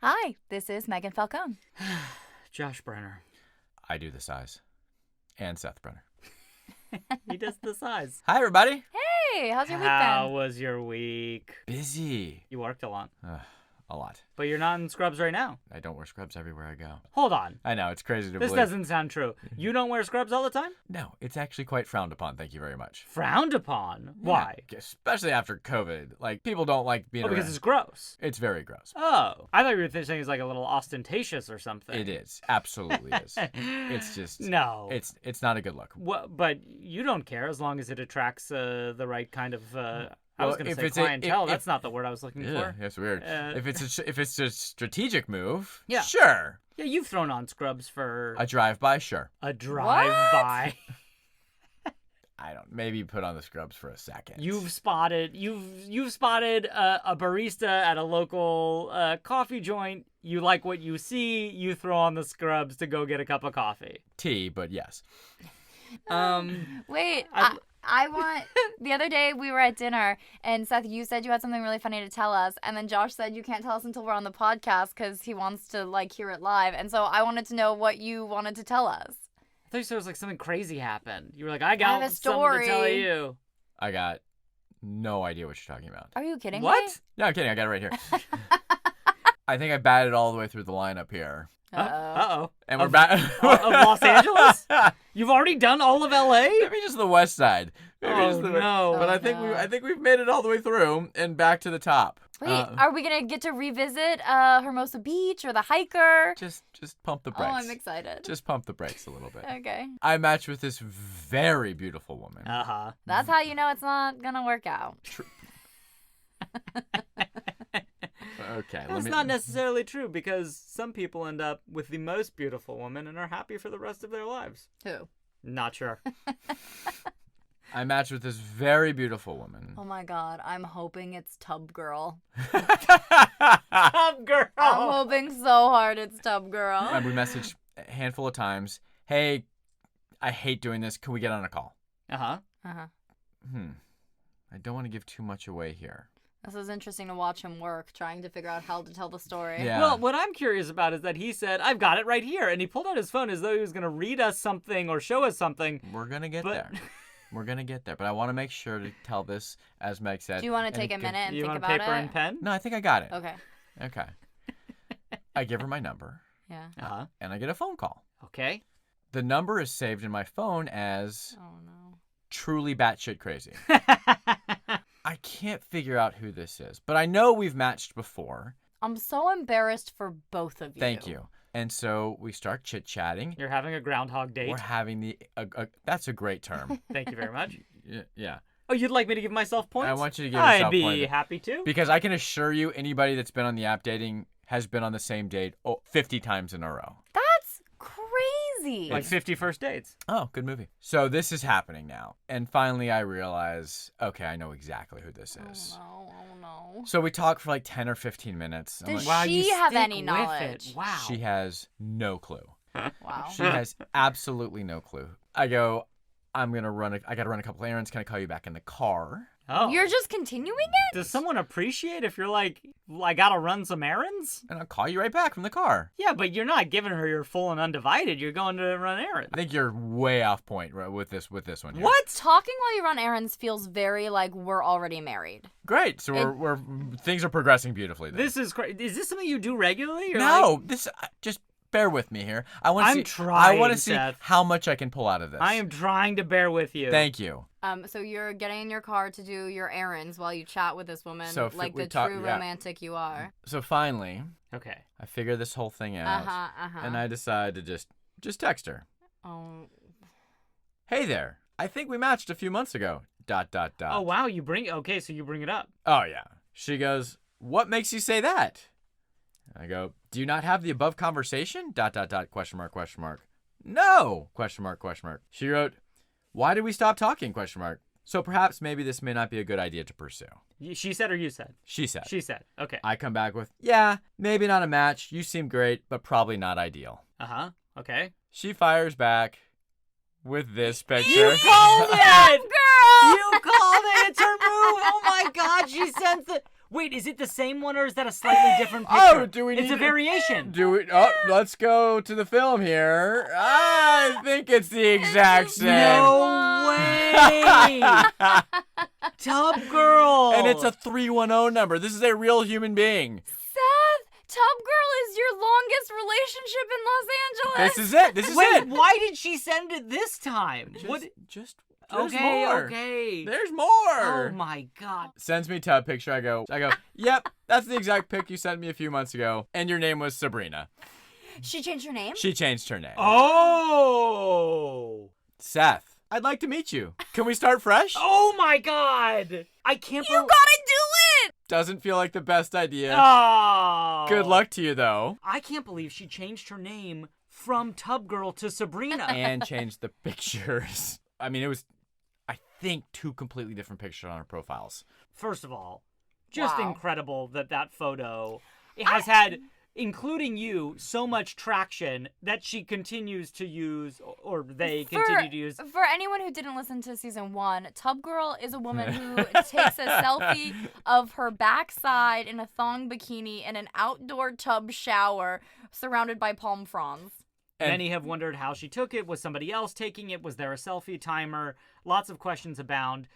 Hi, this is Megan Falcone. Josh Brenner. I do the size. And Seth Brenner. He does the size. Hi, everybody. Hey, how's your week How been? was your week? Busy. You worked a lot. A lot. But you're not in scrubs right now. I don't wear scrubs everywhere I go. Hold on. I know, it's crazy to This believe. doesn't sound true. You don't wear scrubs all the time? No, it's actually quite frowned upon, thank you very much. Frowned upon? Why? Yeah, especially after COVID. Like, people don't like being Because around. it's gross. It's very gross. Oh. I thought you were saying it's like a little ostentatious or something. It is. Absolutely is. It's just... No. It's not a good look. But you don't care as long as it attracts the right kind of... I was Well, going to if say it's clientele. if- That's not the word I was looking Yeah, for. that's weird. If it's a strategic move, Yeah. sure. Yeah, you've thrown on scrubs for A drive-by, sure. a drive-by. I don't. Maybe put on the scrubs for a second. You've spotted a barista at a local coffee joint. You like what you see. You throw on the scrubs to go get a cup of coffee. tea, but yes. Wait, I want... The other day we were at dinner, and Seth, you said you had something really funny to tell us, and then Josh said you can't tell us until we're on the podcast because he wants to, hear it live, and so I wanted to know what you wanted to tell us. I thought you said it was like something crazy happened. You were like, I got have a something to tell story. you. I got no idea what you're talking about. Are you kidding me? What? No, I'm kidding. I got it right here. I think I batted all the way through the lineup here. Uh-oh. And we're back. Of Los Angeles? You've already done all of LA? Maybe just the west side. Maybe Oh, just the no. But Oh, I think no. I think we've made it all the way through and back to the top. Wait, are we going to get to revisit Hermosa Beach or the hiker? Just pump the Oh, brakes. I'm excited. Just pump the brakes a little bit. Okay. I matched with this very beautiful woman. Uh-huh. That's how you know it's not going to work out. Okay. That's not necessarily true because some people end up with the most beautiful woman and are happy for the rest of their lives. Who? Not sure. I matched with this very beautiful woman. Oh my god, I'm hoping it's Tub Girl. Up, girl. I'm hoping so hard it's Tub Girl. And we messaged a handful of times. Hey, I hate doing this. Can we get on a call? Uh-huh. Uh-huh. I don't want to give too much away here. This is interesting to watch him work, trying to figure out how to tell the story. Yeah. Well, what I'm curious about is that he said, I've got it right here. And he pulled out his phone as though he was going to read us something or show us something. We're going to get But- there. We're going to get there. But I want to make sure to tell this, as Meg said. Do you want to in take a good- minute and You think want about paper it? and pen? No, I think I got it. Okay. Okay. I give her my number, Yeah. Uh-huh. and I get a phone call. Okay. The number is saved in my phone as Oh no. truly batshit crazy. I can't figure out who this is, but I know we've matched before. I'm so embarrassed for both of you. Thank you. And so we start chit-chatting. You're having a groundhog date. We're having the... that's a great term. Thank you very much. Yeah. Oh, you'd like me to give myself points? I want you to give yourself I'd be points. happy to. Because I can assure you, anybody that's been on the app dating has been on the same date 50 times in a row. That's crazy. Like 50 first dates. Oh, good movie. So this is happening now. And finally I realize, okay, I know exactly who this is. Oh no. So we talk for like 10 or 15 minutes. I'm Does like, Wow, she you have stick any with knowledge? it. Wow. she has no clue. Wow. She has absolutely no clue. I go, I got to run a couple errands. Can I call you back in the car? Oh. You're just continuing it? Does someone appreciate if you're like, I gotta run some errands? And I'll call you right back from the car. Yeah, but you're not giving her your full and undivided. You're going to run errands. I think you're way off point with this one. Here. What? Talking while you run errands feels very like we're already married. Great. So we're things are progressing beautifully. Then. This is crazy. Is this something you do regularly? Or No, like- this just bear with me here. I want I'm to see. trying, I want to see Seth. how much I can pull out of this. I am trying to bear with you. Thank you. So you're getting in your car to do your errands while you chat with this woman, So if like we the talk- true yeah. romantic you are. So finally, Okay. I figure this whole thing out, and I decide to just text her. Oh. Hey there. I think we matched a few months ago. ... Oh, wow. Okay, so you bring it up. Oh yeah. She goes, "What makes you say that?" I go, "Do you not have the above conversation? ... Question mark, question mark. No! Question mark, question mark. She wrote, "Why did we stop talking? Question mark. So perhaps maybe this may not be a good idea to pursue." She said or you said? She said. She said. Okay. I come back with, "Yeah, maybe not a match. You seem great, but probably not ideal." Uh-huh. Okay. She fires back with this picture. You called it! Girl! You called it! It's her move! Oh my god, she sends it! Wait, is it the same one or is that a slightly different picture? Oh, do we It's need a variation. Let's go to the film here. I think it's the exact same. No way! Tub Girl! And it's a 310 number. This is a real human being. Seth, Tub Girl is your longest relationship in Los Angeles. This is it. This is Wait, it. why did she send it this time? There's Okay, more. okay. There's more. Oh my god. Sends me tub picture. I go, yep, that's the exact pic you sent me a few months ago. And your name was Sabrina. She changed her name? She changed her name. Oh! Seth, I'd like to meet you. Can we start fresh? Oh my god! I can't You gotta do it! Doesn't feel like the best idea. Oh! Good luck to you, though. I can't believe she changed her name from Tub Girl to Sabrina. And changed the pictures. I mean, it was, I think, 2 completely different pictures on her profiles. First of all, just Wow. incredible that photo has had, including you, so much traction that she continues to use, or they continue to use. For anyone who didn't listen to season 1, Tub Girl is a woman who takes a selfie of her backside in a thong bikini in an outdoor tub shower surrounded by palm fronds. And Many have wondered how she took it. Was somebody else taking it? Was there a selfie timer? Lots of questions abound.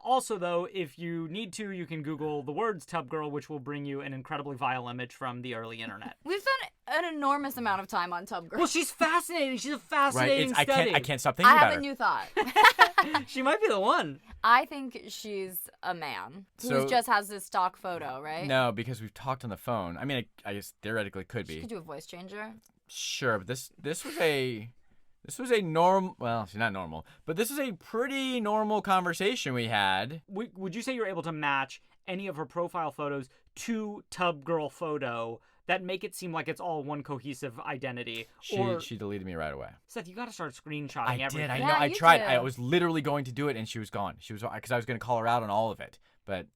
Also, though, if you need to, you can Google the words Tub Girl, which will bring you an incredibly vile image from the early internet. We've spent an enormous amount of time on Tub Girl. Well, she's fascinating. She's a right, fascinating I study. can't stop thinking I about have her. a new thought. She might be the one. I think she's a man who So- just has this stock photo, right? No, because we've talked on the phone. I mean, I guess theoretically could She be. could do a voice changer. Sure, but this was a normal. Well, she's not normal, but this is a pretty normal conversation we had. Would you say you're able to match any of her profile photos to Tub Girl photo that make it seem like it's all one cohesive identity? She deleted me right away. Seth, you got to start screenshotting I everything. did. I Yeah, know. I you tried. do. I was literally going to do it, and she was gone. She was because I was going to call her out on all of it, but.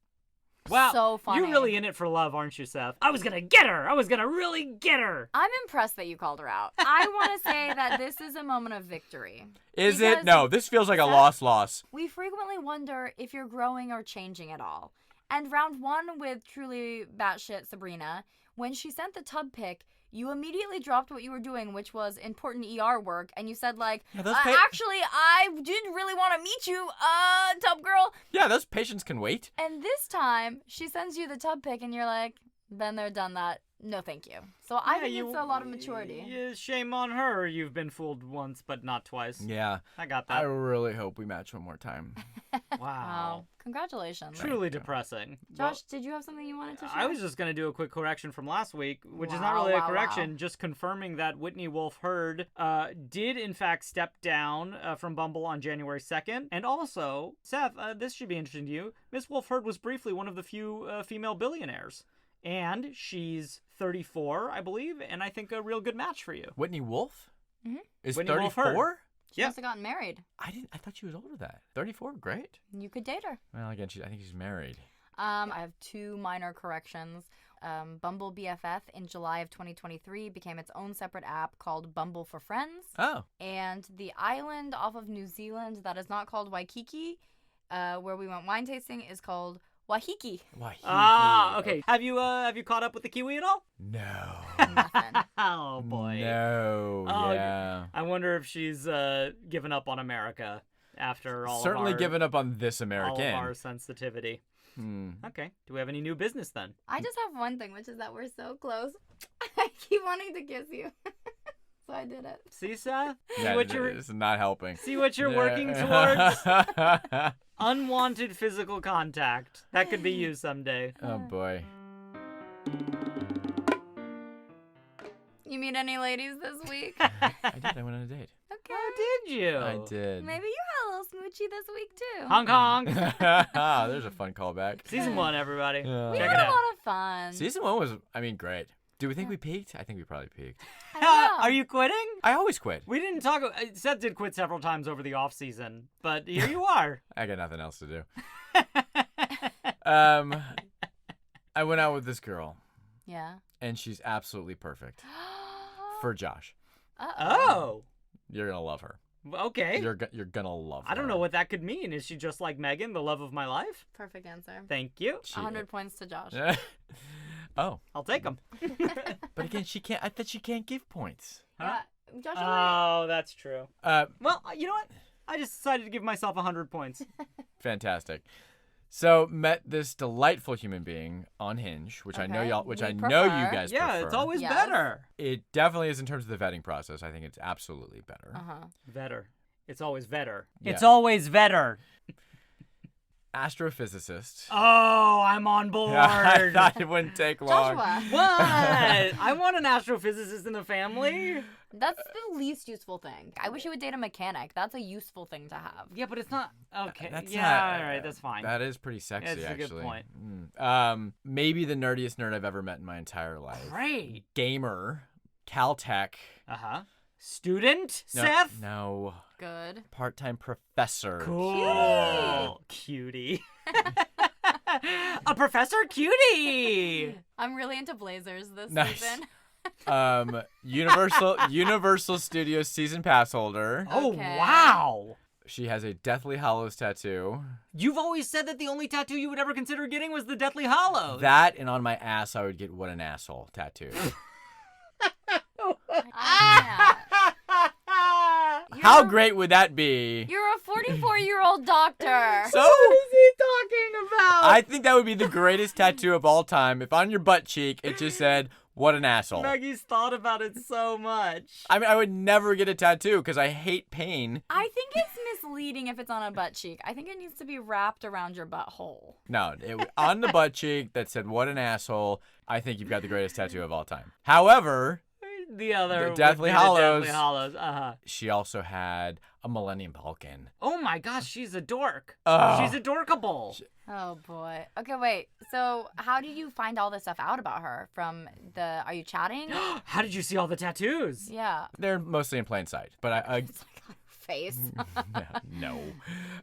Wow, So funny. you're really in it for love, aren't you, Seth? I was gonna get her. I was gonna really get her. I'm impressed that you called her out. I want to say that this is a moment of victory. Is Because- it? No, this feels like a Seth- loss. We frequently wonder if you're growing or changing at all. And round 1 with truly batshit Sabrina, when she sent the tub pic, you immediately dropped what you were doing, which was important ER work, and you said like, Yeah, those actually, I did really want to meet you, Tub Girl. Yeah, those patients can wait. And this time, she sends you the tub pic, and you're like, been there, done that. No, thank you. So I think it's a lot of maturity. Yeah, shame on her. You've been fooled once, but not twice. Yeah, I got I that. really hope we match one more time. Wow. Wow. Congratulations. Truly depressing. Josh, did you have something you wanted to share? I was just going to do a quick correction from last week, which is not Wow, really a wow, correction, wow. just confirming that Whitney Wolf Herd did, in fact, step down from Bumble on January 2nd. And also, Seth, this should be interesting to you. Miss Wolf Herd was briefly one of the few female billionaires. And she's 34, I believe, and I think a real good match for you. Whitney Wolf Mhm. is Whitney Wolf Herd. 34. She Yeah. must have gotten married. I thought she was older than that. 34, great. You could date her. Well, again, I think she's married. I have 2 minor corrections. Bumble BFF in July of 2023 became its own separate app called Bumble for Friends. Oh, And the island off of New Zealand that is not called Waikiki, where we went wine tasting, is called Wahiki. why? Ah, okay. Have you caught up with the Kiwi at all? No. Nothing. Oh, boy. No. Oh, yeah. I wonder if she's given up on America after all Certainly of our, given up on this all of American. our sensitivity. Hmm. Okay. Do we have any new business then? I just have one thing, which is that we're so close. I keep wanting to kiss you. So I did it. See, Seth? Yeah, what you're it's not helping. see what you're working towards? Unwanted physical contact. That could be you someday. Oh boy. You meet any ladies this week? I did. I went on a date. Okay. Oh, did you? I did. Maybe you had a little smoochy this week too. Hong Kong. There's a fun callback. Season 1, everybody. Yeah. We Check had it a out. lot of fun. Season 1 was, I mean, great. Do we think we peaked? I think we probably peaked. I don't know. Are you quitting? I always quit. We didn't talk. Seth did quit several times over the off season, but here you are. I got nothing else to do. I went out with this girl, Yeah. and she's absolutely perfect for Josh. Uh-oh. Oh. You're gonna love her. Okay. You're gonna love her. I don't know what that could mean. Is she just like Megan, the love of my life? Perfect answer. Thank you. 100 points to Josh. Oh, I'll take them. but again, she can't. I thought she can't give points. Yeah, Josh. Oh, that's true. Uh, Well, you know what? I just decided to give myself 100 points. Fantastic. So met this delightful human being on Hinge, which I know Okay. y'all, which We I know you prefer. guys Yeah, prefer. it's always Yes. better. It definitely is in terms of the vetting process. I think it's absolutely better. Better. It's always better. Yeah. It's always better. Astrophysicist. Oh, I'm on board. I thought it wouldn't take long. Joshua. What? I want an astrophysicist in the family. That's the least useful thing. I wish you would date a mechanic. That's a useful thing to have. Yeah, but it's not. Okay. That's yeah, not- all right. That's fine. That is pretty sexy, That's a actually. good point. Maybe the nerdiest nerd I've ever met in my entire life. Great. Gamer, Caltech. Student, No, Seth? No. Good. Part-time professor. Cool. Cutie. A professor cutie. I'm really into blazers this Nice. season. Universal Studios season pass holder. Oh, Okay. wow. She has a Deathly Hallows tattoo. You've always said that the only tattoo you would ever consider getting was the Deathly Hallows. That and on my ass, I would get "What an Asshole" tattoo. I How You're- great would that be? You're a 44-year-old doctor. So What is he talking about? I think that would be the greatest tattoo of all time. If on your butt cheek it just said "What an asshole." Maggie's thought about it so much. I mean, I would never get a tattoo because I hate pain. I think it's misleading if it's on a butt cheek. I think it needs to be wrapped around your butthole. No, on the butt cheek that said "What an asshole." I think you've got the greatest tattoo of all time. However, The other The Deathly would be Hallows. The Deathly Hallows. she also had a Millennium Falcon. Oh my gosh, she's a dork. Oh. She's adorkable. Oh boy. Okay, wait. So how did you find all this stuff out about her? Are you chatting? How did you see all the tattoos? Yeah. They're mostly in plain sight, but I It's like on her face. no.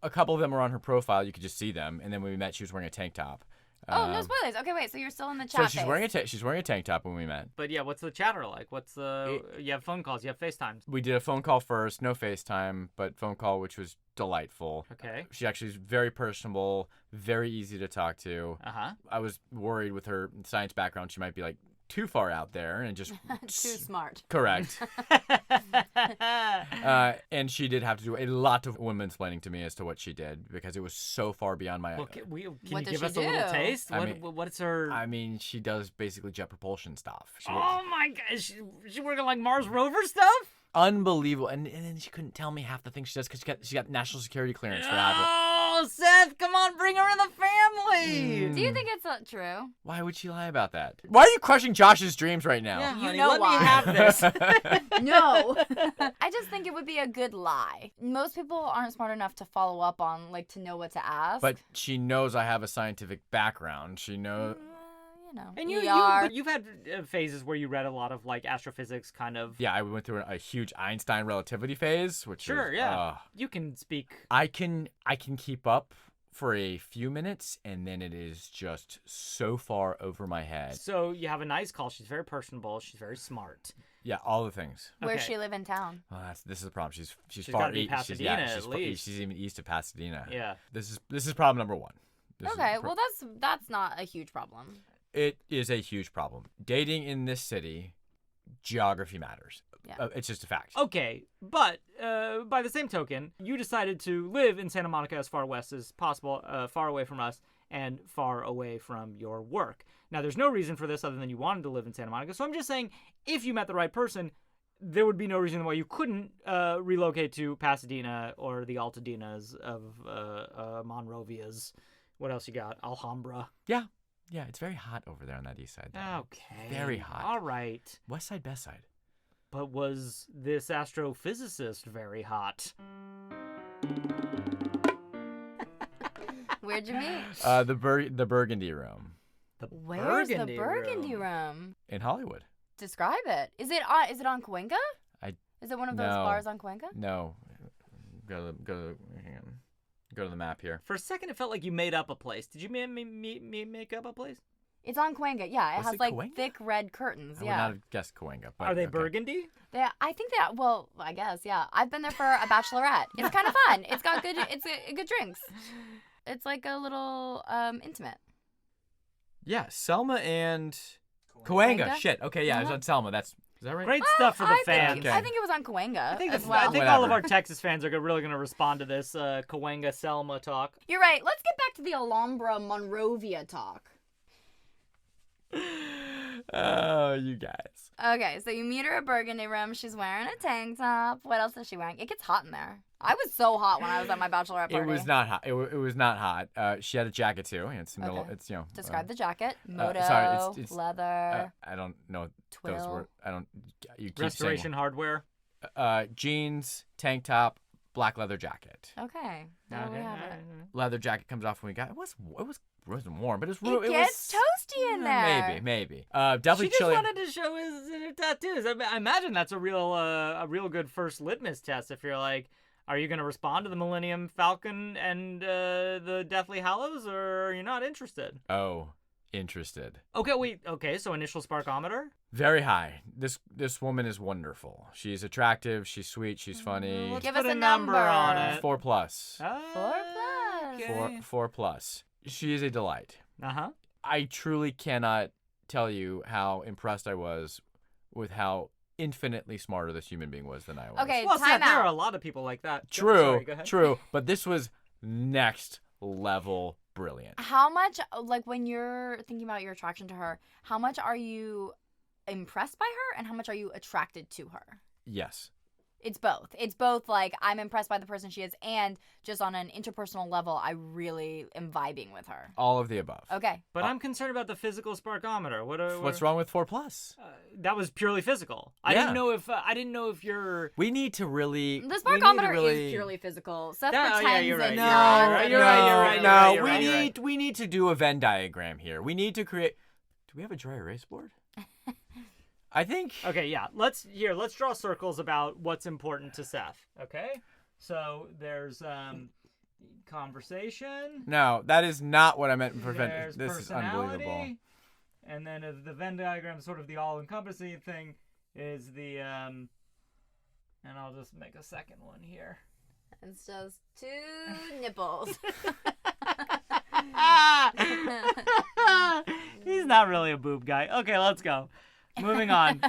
A couple of them were on her profile. You could just see them, and then when we met, she was wearing a tank top. Oh, no spoilers. Okay, wait. So you're still in the chat So she's phase. wearing a tank top when we met. But yeah, what's the chatter like? You have phone calls, you have FaceTimes. We did a phone call first, no FaceTime, but phone call, which was delightful. Okay. She actually is very personable, very easy to talk to. Uh-huh. I was worried with her science background, she might be like too far out there and just Too smart. correct. And she did have to do a lot of womansplaining to me as to what she did because it was so far beyond my. Well, can What you does give she us a little do? taste? I mean- What's her... I mean, she does basically jet propulsion stuff. Oh my gosh, she working like Mars rover stuff? Unbelievable, and then she couldn't tell me half the things she does because she got national security clearance for that. Oh, Seth, come on, bring her in the family. Do you think it's not true? Why would she lie about that? Why are you crushing Josh's dreams right now? Yeah, You honey, know let why. me have this. No. I just think it would be a good lie. Most people aren't smart enough to follow up on, like, to know what to ask. But she knows I have a scientific background. She knows. You know. And you've had phases where you read a lot of like astrophysics kind of. Yeah, I went through a huge Einstein relativity phase, which Sure, is, yeah. You can speak. I can keep up for a few minutes, and then it is just so far over my head. So you have a nice call. She's very personable. She's very smart. Yeah, all the things. Where does Okay. she live in town? Well, this is the problem. She's She's far gotta be east. Pasadena, at She's least. she's even east of Pasadena. Yeah. This is problem number one. Okay, well that's not a huge problem. It is a huge problem. Dating in this city, geography matters. Yeah. It's just a fact. Okay, but by the same token, you decided to live in Santa Monica as far west as possible, far away from us, and far away from your work. Now, there's no reason for this other than you wanted to live in Santa Monica. So I'm just saying, if you met the right person, there would be no reason why you couldn't relocate to Pasadena or the Altadenas of Monrovias. What else you got? Alhambra. Yeah, it's very hot over there on that east side. though. Okay. Very hot. All right. West side, best side. But was this astrophysicist very hot? Where'd you meet? The Burgundy Room Where's the Burgundy Room? in Hollywood. Describe it. Is it on Cuenca? Is it one of those No. bars on Cuenca? No, hang on. Go to the map here. For a second, it felt like you made up a place. Did you make up a place? It's on Cahuenga. Yeah, it Was has it like Cahuenga? thick red curtains. I would Yeah. not have guessed Cahuenga. But, Are they okay. burgundy? I think that. Well, I guess. Yeah. I've been there for a bachelorette. It's kind of fun. It's got good. It's good drinks. It's like a little intimate. Yeah, Selma and Cahuenga. Cahuenga? Shit. Okay, yeah, it was Uh-huh. on Selma. Is that right? Great stuff for the fans. Think, Okay. I think it was on Cahuenga I think, as I well. think all of Whatever. our Texas fans are really going to respond to this Cahuenga Selma talk. You're right. Let's get back to the Alhambra Monrovia talk. Oh, you guys. Okay, so you meet her at Burgundy Room. She's wearing a tank top. What else is she wearing? It gets hot in there. I was so hot when I was at my bachelorette party. It was not hot. It was not hot. She had a jacket too. It's middle. Okay. It's, you know. Describe the jacket. Moto, sorry, it's leather, I don't know twill. those words. I don't. You keep Restoration hardware. saying jeans, tank top, black leather jacket. Okay, there we have it. Leather jacket comes off when we got it. Wasn't warm, but it It gets toasty in there. Maybe. Definitely She just chilly. wanted to show his tattoos. I imagine that's a real good first litmus test. If you're like, are you going to respond to the Millennium Falcon and the Deathly Hallows, or are you not interested? Oh, interested. Okay, wait. Okay, so initial sparkometer. Very high. This woman is wonderful. She's attractive. She's sweet. She's funny. Let's Give put us a a number on number. it. 4+. 4+. Okay. 4+. She is a delight. Uh-huh. I truly cannot tell you how impressed I was with how infinitely smarter this human being was than I was. Okay, Well, time Seth, there are a out. lot of people like that. True, Go ahead. true. But this was next level brilliant. How much, like, when you're thinking about your attraction to her, how much are you impressed by her and how much are you attracted to her? Yes. It's both. It's both, like, I'm impressed by the person she is, and just on an interpersonal level, I really am vibing with her. All of the above. Okay. But I'm concerned about the physical sparkometer. What's wrong with 4+? That was purely physical. I Yeah. didn't know if you're. We need to really. The we need to sparkometer really- is purely physical. Seth Yeah, pretends yeah, you're right, it's you're not. right, but you're it right, is. you're right, No, you're right. we need to do a Venn diagram here. We need to create. Do we have a dry erase board? I think. Okay, yeah. Let's draw circles about what's important to Seth. Okay, so there's conversation. No, that is not what I meant for Venn. There's This is personality, unbelievable. and then the Venn diagram, sort of the all-encompassing thing, is the and I'll just make a second one here. It's just 2 nipples. He's not really a boob guy. Okay, let's go. Moving on.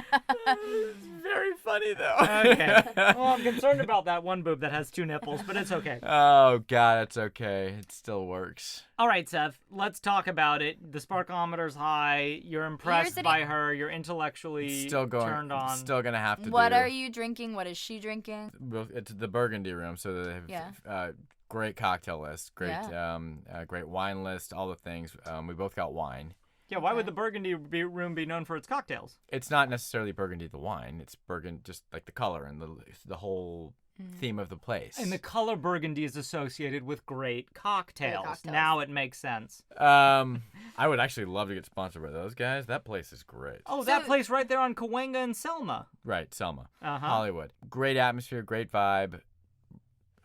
It's very funny though. Okay. Well, I'm concerned about that one boob that has 2 nipples, but it's okay. Oh God, it's okay. It still works. All right, Seth, let's talk about it. The sparkometer's high. You're impressed sitting- by her. You're intellectually Still going. turned on. Still gonna have to. What do. are you drinking? What is she drinking? Well, it's the Burgundy Room, so they have Yeah. great cocktail list, great Yeah. great wine list, all the things. We both got wine. Yeah, why would Okay. the Burgundy Room be known for its cocktails? It's not necessarily Burgundy the wine. It's Burgundy, just like the color and the whole theme of the place. And the color Burgundy is associated with great cocktails. cocktails. Now it makes sense. I would actually love to get sponsored by those guys. That place is great. Oh, So- that place right there on Cahuenga and Selma. Right, Selma, Uh-huh. Hollywood. Great atmosphere, great vibe.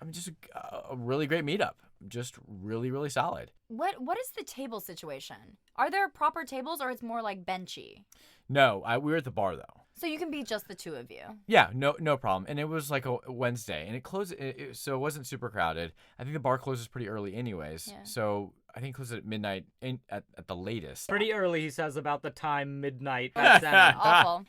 I mean, just a really great meetup. Just really, really solid. What is the table situation? Are there proper tables or it's more like benchy? No, we were at the bar though. So you can be just the 2 of you. Yeah, no problem. And it was like a Wednesday, and it closed. So it wasn't super crowded. I think the bar closes pretty early, anyways. Yeah. So I think it closes at midnight at the latest. Pretty early, he says, about the time midnight. That's Awful.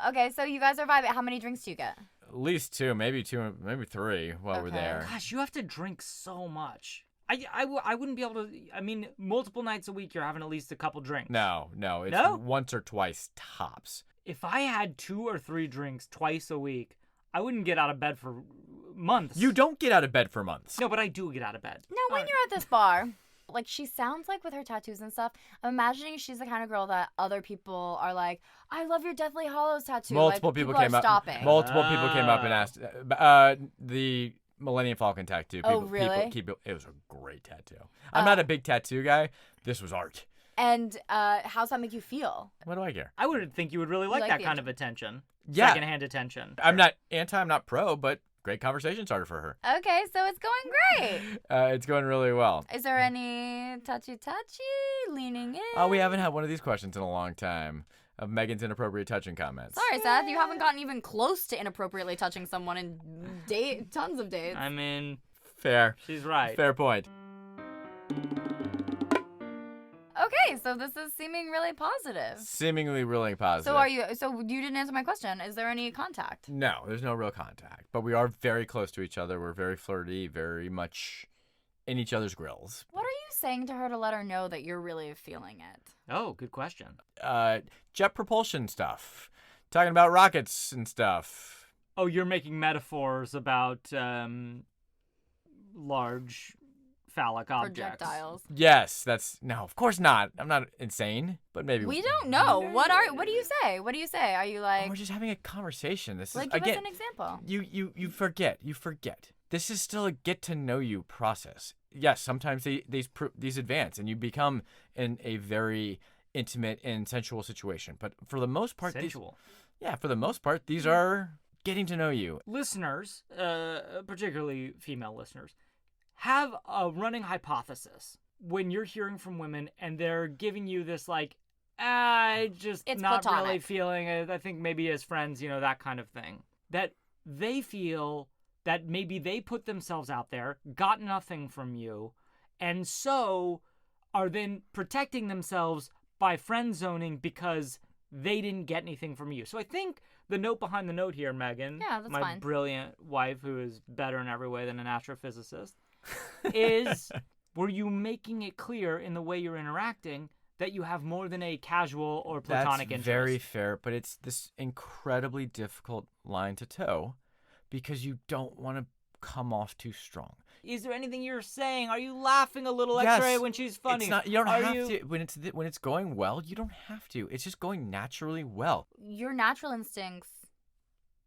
Okay, so you guys are vibing. How many drinks do you get? At least 2, maybe 2, maybe 3 while we're Okay. there. Gosh, you have to drink so much. I wouldn't be able to. I mean, multiple nights a week, you're having at least a couple drinks. No, it's No? once or twice tops. If I had 2 or 3 drinks twice a week, I wouldn't get out of bed for months. You don't get out of bed for months. No, but I do get out of bed. Now, when you're at this bar, like, she sounds like with her tattoos and stuff, I'm imagining she's the kind of girl that other people are like, I love your Deathly Hallows tattoo. Multiple like, people are came up. stopping. Multiple people came up and asked. The Millennium Falcon tattoo. Oh, People, really? it was a great tattoo. I'm not a big tattoo guy. This was art. And how's that make you feel? What do I care? I would think you would really like like that the kind of attention. Yeah. Secondhand attention. I'm not anti. I'm not pro, but great conversation starter for her. Okay, so it's going great. It's going really well. Is there any touchy leaning in? Oh, we haven't had one of these questions in a long time of Megan's inappropriate touching comments. Sorry, Seth, you haven't gotten even close to inappropriately touching someone in tons of dates. I mean, Fair. she's right. Fair point. Okay, so this is seeming really positive. Seemingly really positive. So you didn't answer my question. Is there any contact? No, there's no real contact. But we are very close to each other. We're very flirty, very much in each other's grills. What are you saying to her to let her know that you're really feeling it? Oh, good question. Jet propulsion stuff. Talking about rockets and stuff. Oh, you're making metaphors about large phallic objects. Projectiles. Yes, no, of course not. I'm not insane, but maybe. We don't know. What do you say? What do you say? Are you like, we're just having a conversation. This like is give again. us an example? You forget. This is still a get to know you process. Yes, sometimes these advance and you become in a very intimate and sensual situation. But for the most part, these are getting to know you. Listeners, particularly female listeners, have a running hypothesis when you're hearing from women and they're giving you this like, it's not platonic. really feeling it. I think maybe as friends, that kind of thing. That they feel that maybe they put themselves out there, got nothing from you, and so are then protecting themselves by friend zoning because they didn't get anything from you. So I think the note behind the note here, Megan, my fine. brilliant wife who is better in every way than an astrophysicist, is were you making it clear in the way you're interacting that you have more than a casual or platonic That's interest? very fair, but it's this incredibly difficult line to toe because you don't want to come off too strong. Is there anything you're saying? Are you laughing a little Yes. extra when she's funny? It's not. You don't have to. When it's going well, you don't have to. It's just going naturally well. Your natural instincts,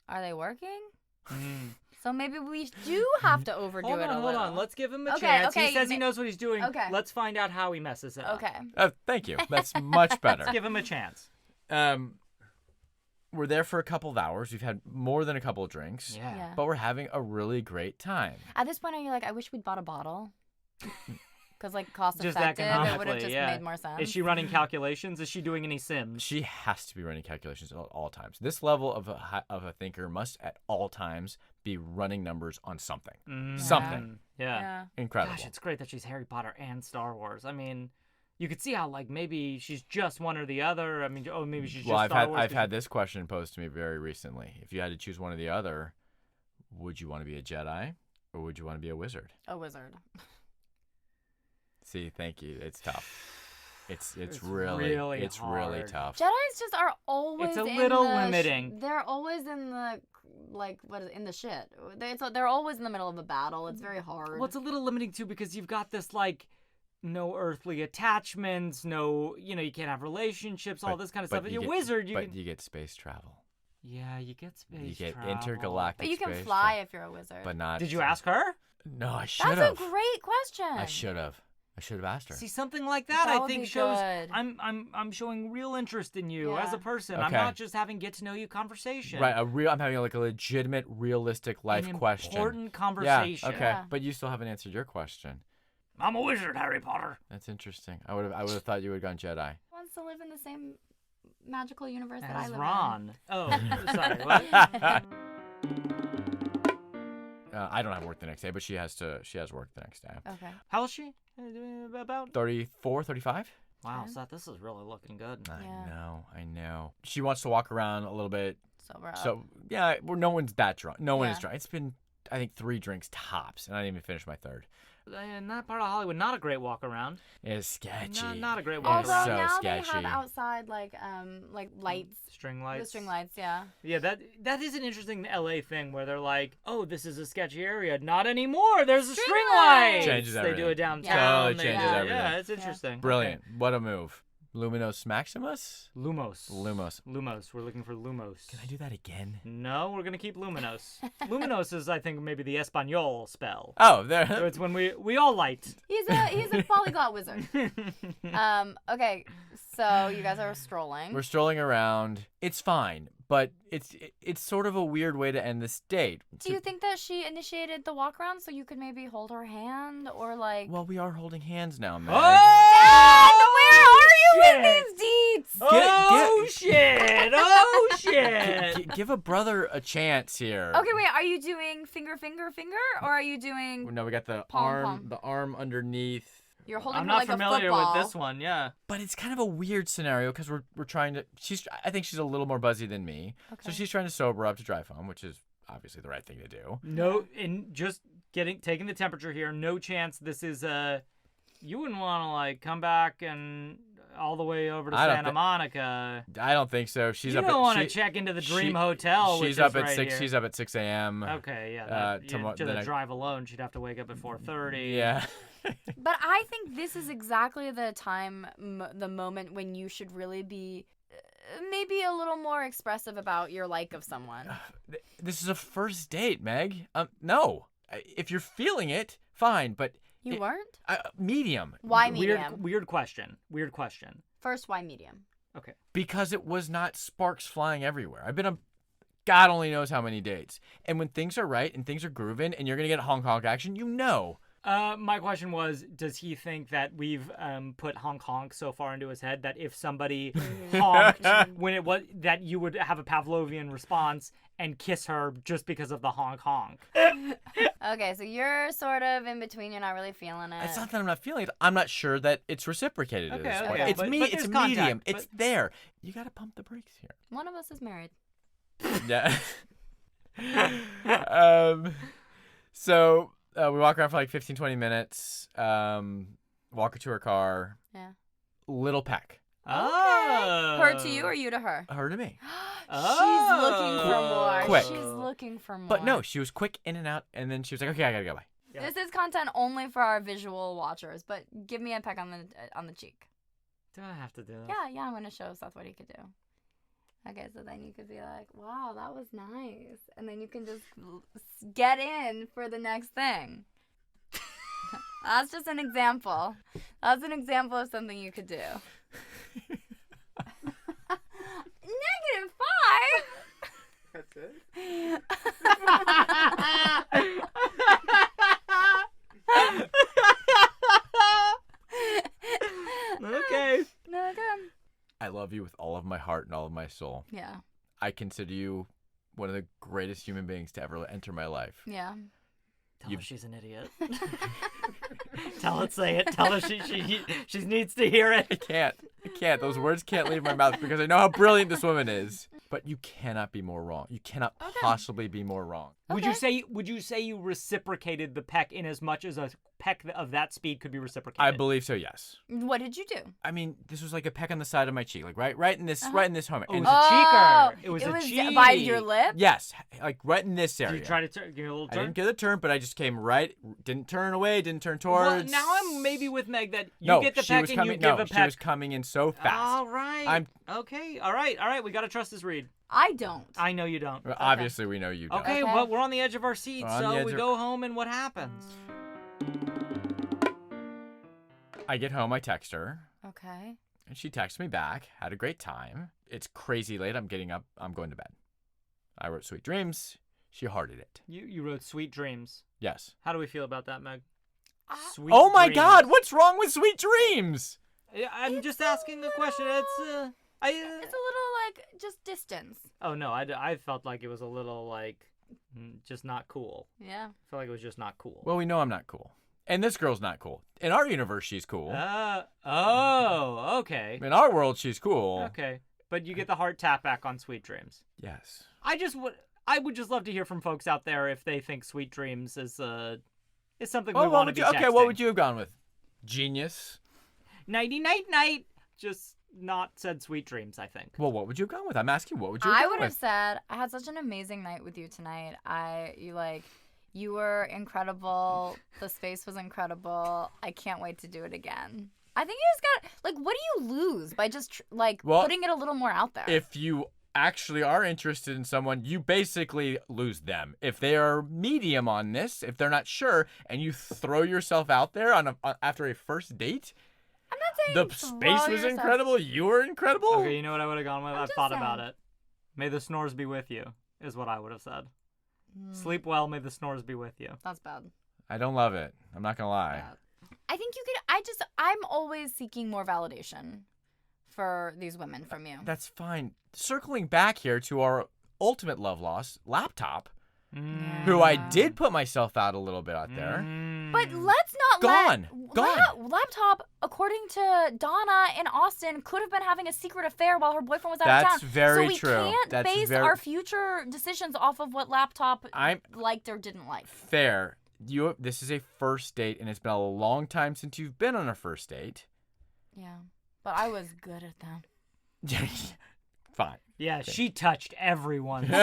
are they working? Mm. So maybe we do have to overdo Hold it a on, little. hold on. Let's give him a Okay, chance. okay, He says he knows what he's doing. Okay. Let's find out how he messes it up. Okay. Thank you. That's much better. Let's give him a chance. We're there for a couple of hours. We've had more than a couple of drinks. Yeah. But we're having a really great time. At this point, are you like, I wish we'd bought a bottle? Because, like, cost Just effective, it would have economically, just yeah. made more sense. Is she running calculations? Is she doing any sims? She has to be running calculations at all times. This level of a thinker must at all times be running numbers on something. Something. Yeah. Incredible. Gosh, it's great that she's Harry Potter and Star Wars. I mean, you could see how like maybe she's just one or the other. I mean, maybe she's just Star Wars. I've had this question posed to me very recently. If you had to choose one or the other, would you want to be a Jedi or would you want to be a wizard? A wizard. See, thank you. It's tough. It's really really hard. tough. Jedis just are always It's a little in the limiting. They're always in the, like, in the shit. They're always in the middle of a battle. It's very hard. Well, it's a little limiting too because you've got this like no earthly attachments, no, you can't have relationships, all this kind of stuff. But you're a wizard, you get space travel. Yeah, you get space You get travel. intergalactic But you can space fly travel, if you're a wizard. but not. Did you ask her? No, I should have. That's a great question. I should have asked her. See, something like that, That I would think be shows good. I'm showing real interest in you as a Yeah. person. I'm Okay. not just having get to know you conversation. Right, I'm having like a legitimate, realistic life An question. important conversation. Yeah, okay, Yeah. but you still haven't answered your question. I'm a wizard, Harry Potter. That's interesting. I would have thought you would have gone Jedi. Wants to live in the same magical universe that I As live Ron. Oh, sorry. What? I don't have work the next day, but she has work the next day. in. Okay. How old is she? About? 34, 35? Wow, Okay. Seth, this is really looking good. Yeah. I know. She wants to walk around a little bit. Sober up. So, yeah, no one's that drunk. No one is Yeah. drunk. It's been, I think, 3 drinks tops, and I didn't even finish my third. In that part of Hollywood, not a great walk around. It's sketchy. Not a great walk Although around. so now sketchy. they have outside like lights, String lights. the string lights, yeah. Yeah, that is an interesting LA thing where they're like, oh, this is a sketchy area. Not anymore. There's a String string lights. light. Changes They everything. do it downtown. Totally They- changes yeah, everything. Yeah, it's interesting. Brilliant. What a move. Luminos Maximus? Lumos. Lumos. We're looking for Lumos. Can I do that again? No, we're gonna keep Luminos. Luminos is, I think, maybe the Espanol spell. Oh, So there. it's when we all light. He's a polyglot wizard. Okay, so you guys are strolling. We're strolling around. It's fine, but it's sort of a weird way to end this date. Do you think that she initiated the walk around so you could maybe hold her hand or like? Well, we are holding hands now, Meg. Oh! Dad, where are you with these deets? Shit! Oh shit! Give a brother a chance here. Okay, wait. Are you doing finger, or are you doing? No, we got the Palm. the arm underneath. You're holding I'm her not like familiar a football. with this one. Yeah. But it's kind of a weird scenario because we're trying to. I think she's a little more buzzy than me, so she's trying to sober up to drive home, which is obviously the right thing to do. No, and just taking the temperature here. No chance this is you wouldn't want to like come back and all the way over to Santa Monica. I don't think so. She's you up. don't want to check into the Dream Hotel. She's up at 6. She's up at 6 a.m. Okay, yeah. To drive alone, she'd have to wake up at 4:30. Yeah. But I think this is exactly the time, the moment when you should really be maybe a little more expressive about your like of someone. This is a first date, Meg. No. If you're feeling it, fine, but... You weren't? Medium. Why medium? Weird question. First, why medium? Okay. Because it was not sparks flying everywhere. I've been on God only knows how many dates. And when things are right and things are grooving and you're going to get honk honk action, you know. My question was, does he think that we've put honk honk so far into his head that if somebody honked when it was that you would have a Pavlovian response and kiss her just because of the honk honk? Okay, so you're sort of in between. You're not really feeling it. It's not that I'm not feeling it. I'm not sure that it's reciprocated at this point. It's but it's medium. It's there. You got to pump the brakes here. One of us is married. Yeah. So we walk around for like 15, 20 minutes. Walk her to her car. Yeah. Little peck. Oh. Her to you or you to her? Her to me. She's looking for more. Quick. She's looking for more. But no, she was quick in and out, and then she was like, okay, I gotta go. Bye. Yeah. This is content only for our visual watchers, but give me a peck on the cheek. Do I have to do that? Yeah, I'm gonna show Seth what he could do. Okay, so then you could be like, wow, that was nice. And then you can just get in for the next thing. That's just an example. That's an example of something you could do. -5? That's it? Okay. I love you with all of my heart and all of my soul. Yeah. I consider you one of the greatest human beings to ever enter my life. Yeah. Tell her she's an idiot. Tell her, say it. Tell her she needs to hear it. I can't. Those words can't leave my mouth because I know how brilliant this woman is. But you cannot be more wrong. You cannot possibly be more wrong. Okay. Would you say you reciprocated the peck in as much as a peck of that speed could be reciprocated? I believe so, yes. What did you do? I mean, this was like a peck on the side of my cheek, like right in this home. It was a cheeker. It was a cheek. By your lip? Yes, like right in this area. Did you try to give it a little turn? I didn't get a turn, but I just came right. Didn't turn away. Didn't turn towards. Well, now I'm maybe with Meg that you get the peck and you give a peck. She was coming in so fast. All right. Okay. All right. We gotta trust this read. I don't. I know you don't. Well, obviously, we know you don't. Okay, but we're on the edge of our seats, so we go home, and what happens? I get home, I text her. Okay. And she texts me back. Had a great time. It's crazy late. I'm getting up. I'm going to bed. I wrote sweet dreams. She hearted it. You wrote sweet dreams. Yes. How do we feel about that, Meg? Sweet oh my dreams. God! What's wrong with sweet dreams? I'm just asking a question. It's a little like just distance. Oh no, I felt like it was a little like just not cool. Yeah. I felt like it was just not cool. Well, we know I'm not cool. And this girl's not cool. In our universe, she's cool. Okay. In our world, she's cool. Okay. But you get the heart tap back on sweet dreams. Yes. I would just love to hear from folks out there if they think sweet dreams is something Well, we want to be texting. Okay, what would you have gone with? Genius? Nighty night night. Just not said sweet dreams, I think. Well, what would you have gone with? I'm asking, what would you have gone with? I would have said, I had such an amazing night with you tonight. You were incredible. The space was incredible. I can't wait to do it again. I think you just got, what do you lose by just, putting it a little more out there? If you actually are interested in someone, you basically lose them. If they are medium on this, if they're not sure, and you throw yourself out there after a first date, I'm not saying the space was incredible, you were incredible. Okay, you know what I would have gone with? I've thought about it. May the snores be with you, is what I would have said. Sleep well, may the snores be with you. That's bad. I don't love it. I'm not gonna lie. I think you could. I'm always seeking more validation for these women from you. That's fine. Circling back here to our ultimate love lost, laptop, who I did put myself out a little bit out there. But let's not Gone. Laptop, according to Donna in Austin, could have been having a secret affair while her boyfriend was out of town. That's very true. So we can't That's base our future decisions off of what Laptop liked or didn't like. Fair. This is a first date, and it's been a long time since you've been on a first date. Yeah, but I was good at them. Fine. Yeah, she touched everyone. People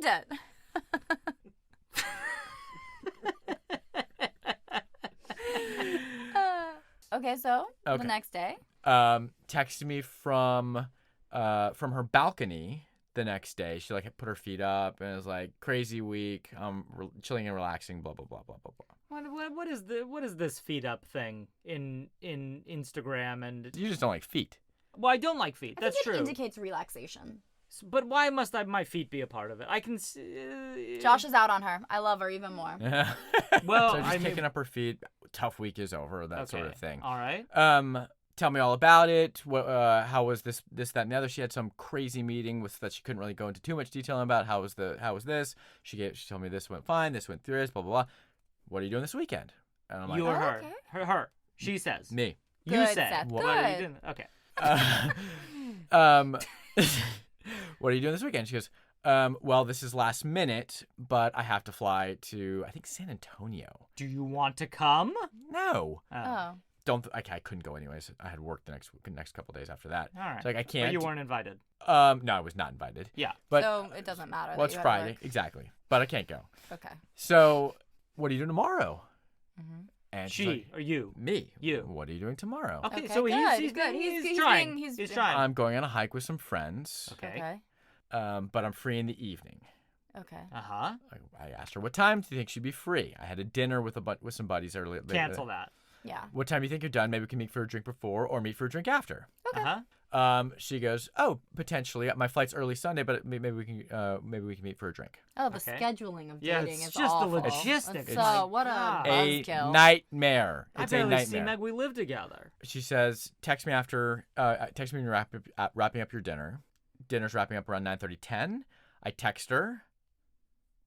loved it. Okay, so the next day. Texted me from her balcony the next day. She put her feet up and was like, crazy week. Chilling and relaxing. Blah blah blah blah blah blah. What is this feet up thing in Instagram and? You just don't like feet. Well, I don't like feet. That's I think true. It indicates relaxation. But why must my feet be a part of it? I can. Josh is out on her. I love her even more. Well, so just kicking up her feet. Tough week is over. That sort of thing. All right. Tell me all about it. How was this, that, and the other? She had some crazy meeting that she couldn't really go into too much detail about. How was this? She told me this went fine. This went through this. Blah blah blah. What are you doing this weekend? And I'm like, you or her? Okay. Her. She says. Me. You Good, say. Seth. What Good. are you doing? Okay. What are you doing this weekend? She goes, well, this is last minute, but I have to fly to, I think, San Antonio. Do you want to come? No. Oh. I couldn't go anyways. I had work the next couple days after that. All right. So I can't. But you weren't invited. No, I was not invited. Yeah. But So it doesn't matter. well, it's Friday, exactly. But I can't go. Okay. So, what are you doing tomorrow? Mm-hmm. And she's She like, or you? me. You. What are you doing tomorrow? Okay, Okay, so good, he's good. He's trying. He's trying. I'm going on a hike with some friends. Okay. But I'm free in the evening. Okay. Uh-huh. I asked her, what time do you think she'd be free? I had a dinner with some buddies earlier. Cancel that. Yeah. What time do you think you're done? Maybe we can meet for a drink before or meet for a drink after. Okay. Uh-huh. She goes, oh, potentially. My flight's early Sunday, but maybe we can meet for a drink. Oh, the Okay. scheduling of Yeah, dating it's is just the awful. logistics. It's, My what a God. A buzzkill. nightmare. I It's a barely see nightmare. Meg. We live together. She says, text me after. Text me when you're wrapping up your dinner. Dinner's wrapping up around 9:30, 10. I text her.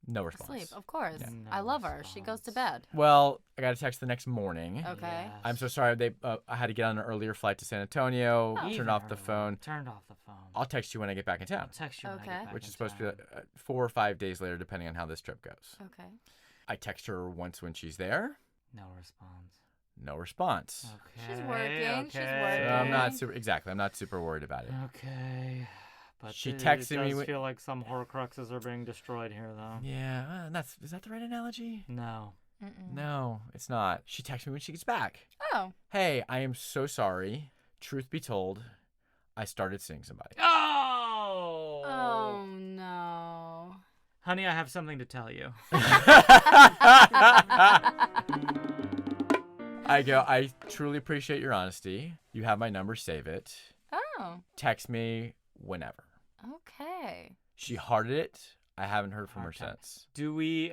No response. Sleep, of course. Yeah. I love her. She goes to bed. Well, I got a text the next morning. Okay. Yes. I'm so sorry. I had to get on an earlier flight to San Antonio. Oh. Turn off the phone. Turned off the phone. I'll text you when I get back in town. I'll text you when I Okay. get back Which in is supposed to town. be 4 or 5 days later, depending on how this trip goes. Okay. I text her once when she's there. No response. No response. Okay. She's working, she's So working. I'm not super worried about it. Okay. But She it texted me does when- feel like some Horcruxes are being destroyed here, though. Yeah, is that the right analogy? No. Mm-mm. No, it's not. She texts me when she gets back. Oh. Hey, I am so sorry. Truth be told, I started seeing somebody. Oh! Oh, no. Honey, I have something to tell you. I go, I truly appreciate your honesty. You have my number, save it. Oh. Text me whenever. Okay. She hearted it. I haven't heard from her Okay. since. Do we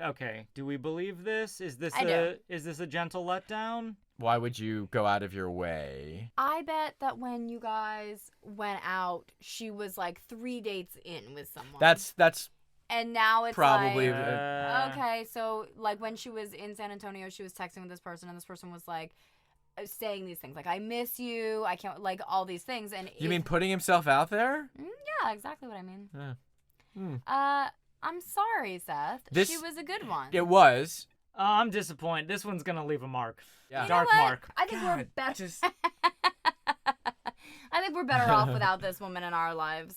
believe this? Is this I is this a gentle letdown? Why would you go out of your way? I bet that when you guys went out, she was like 3 dates in with someone. That's And now it's probably like, okay, so like when she was in San Antonio, she was texting with this person, and this person was like saying these things, like I miss you, I can't, like all these things. And You mean putting himself out there? Yeah, exactly what I mean. Yeah. Hmm. I'm sorry, Seth. She was a good one. It was. Oh, I'm disappointed. This one's gonna leave a mark. Yeah. You know Dark what? mark. I think we're God, better. just- I think we're better off without this woman in our lives.